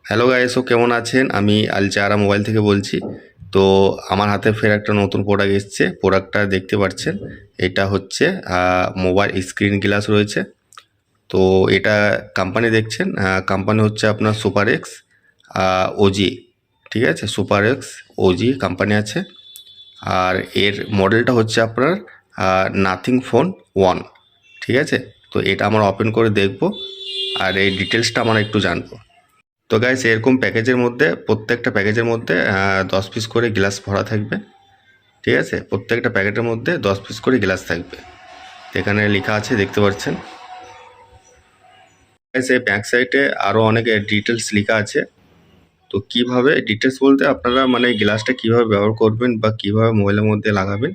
Hello guys, কেমন আছেন? আমি আল চারা মোবাইল থেকে বলছি। তো আমার হাতে ফের একটা নতুন প্রোডাক্ট এসছে। প্রোডাক্টটা দেখতে পাচ্ছেন, এটা হচ্ছে মোবাইল স্ক্রিন গ্লাস রয়েছে। তো এটা কোম্পানি দেখছেন, কোম্পানি হচ্ছে আপনার সুপার এক্স ওজি। ঠিক আছে, সুপার এক্স ওজি কোম্পানি আছে। আর এর মডেলটা হচ্ছে আপনার নাথিং ফোন ওয়ান। ঠিক আছে, তো এটা আমরা ওপেন করে দেখব আর এই ডিটেলসটা আমরা একটু জানবো। তো গাইস, এরকম প্যাকেজের মধ্যে প্রত্যেকটা প্যাকেজের মধ্যে 10 পিস করে গ্লাস ভরা থাকবে। ঠিক আছে, প্রত্যেকটা প্যাকেটের মধ্যে 10 পিস করে গ্লাস থাকবে। তো এখানে লেখা আছে, দেখতে পাচ্ছেন গাইস। এই ব্যাক সাইডে আরও অনেক ডিটেলস লেখা আছে। তো কিভাবে ডিটেলস বলতে, আপনারা মানে গ্লাসটা কিভাবে ব্যবহার করবেন বা কিভাবে মোবাইলের মধ্যে লাগাবেন,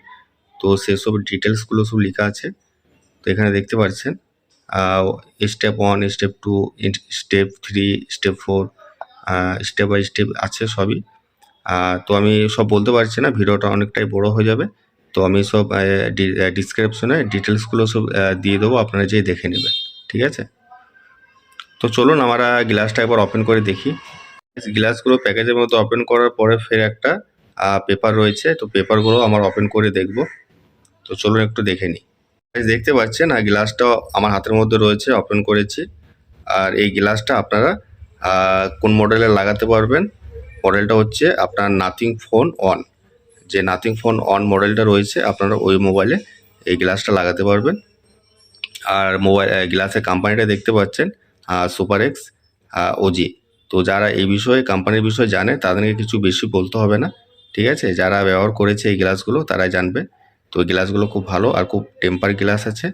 তো সেসব ডিটেলসগুলো সব লেখা আছে। তো এখানে দেখতে পাচ্ছেন step 1, step 2, step 3, step 4, step by step আছে সবই। তো আমি সব বলতে পারছি না, ভিডিওটা অনেকটাই বড় হয়ে যাবে। তো আমি সব ডিসক্রিপশনে ডিটেলসগুলো সব দিয়ে দেবো, আপনারা যেয়ে দেখে নেবেন। ঠিক আছে, তো চলুন আমরা গ্লাসটা একবার ওপেন করে দেখি। গ্লাসগুলো প্যাকেজের মধ্যে ওপেন করার পরে ফের একটা পেপার রয়েছে, তো পেপারগুলো আমার ওপেন করে দেখব। তো চলুন একটু দেখে নিই। দেখতে পাচ্ছেন গ্লাসটা আমার হাতের মধ্যে রয়েছে, ওপেন করেছি। আর এই গ্লাসটা আপনারা কোন মডেলে লাগাতে পারবেন, মডেলটা হচ্ছে আপনার নাথিং ফোন অন। যে নাথিং ফোন অন মডেলটা রয়েছে, আপনারা ওই মোবাইলে এই গ্লাসটা লাগাতে পারবেন। আর মোবাইল গ্লাসের কোম্পানিটা দেখতে পাচ্ছেন সুপার এক্স ওজি। তো যারা এই বিষয়ে কোম্পানির বিষয়ে জানে তাদেরকে কিছু বেশি বলতে হবে না। ঠিক আছে, যারা ব্যবহার করেছে এই গ্লাসগুলো তারাই জানবে। তো এই গ্লাসগুলো খুব ভালো আর খুব টেম্পার গ্লাস আছে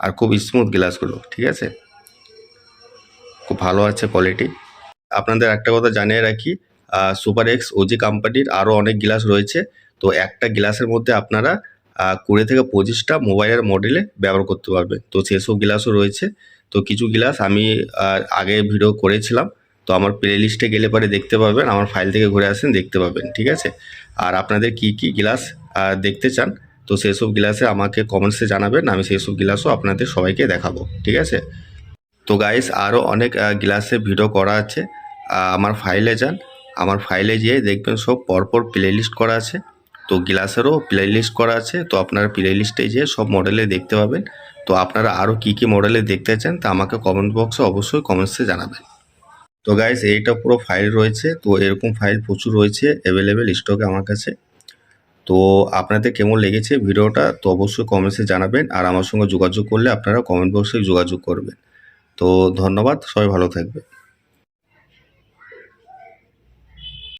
আর খুব স্মুথ গ্লাসগুলো। ঠিক আছে, খুব ভালো আছে কোয়ালিটি। আপনাদের একটা কথা জানিয়ে রাখি, সুপার এক্স ওজি কোম্পানির আরও অনেক গ্লাস রয়েছে। তো একটা গ্লাসের মধ্যে আপনারা 20 থেকে 25টা মোবাইলের মডেলে ব্যবহার করতে পারবেন। তো সেসব গ্লাসও রয়েছে। তো কিছু গ্লাস আমি আগে ভিডিও করেছিলাম, তো আমার প্লে লিস্টে গেলে পরে দেখতে পাবেন, আমার ফাইল থেকে ঘুরে আসেন দেখতে পাবেন। ঠিক আছে, আর আপনাদের কি কি গ্লাস দেখতে চান, তো সেসব গ্লাসে আমাকে কমেন্টসে জানাবেন, আমি সেসব গ্লাসও আপনাদের সবাইকে দেখাবো। ঠিক আছে, তো গাইস আরও অনেক গ্লাসের ভিডিও করা আছে। আমার ফাইলে যান, আমার ফাইলে যেয়ে দেখবেন সব পরপর প্লে লিস্ট করা আছে। তো গ্লাসেরও প্লে লিস্ট করা আছে, তো আপনারা প্লে লিস্টে যেয়ে সব মডেলে দেখতে পাবেন। তো আপনারা আরও কী কী মডেলে দেখতে চান তা আমাকে কমেন্ট বক্সে অবশ্যই কমেন্টসে জানাবেন। তো গাইস, এইটা পুরো ফাইল রয়েছে। তো এরকম ফাইল প্রচুর রয়েছে অ্যাভেলেবেল স্টকে আমার কাছে। তো আপনাদের কেমন লেগেছে ভিডিওটা, তো অবশ্যই কমেন্টসে জানাবেন। আর আমার সঙ্গে যোগাযোগ করলে আপনারা কমেন্ট বক্সে যোগাযোগ করবেন। তো ধন্যবাদ, সবাই ভালো থাকবে।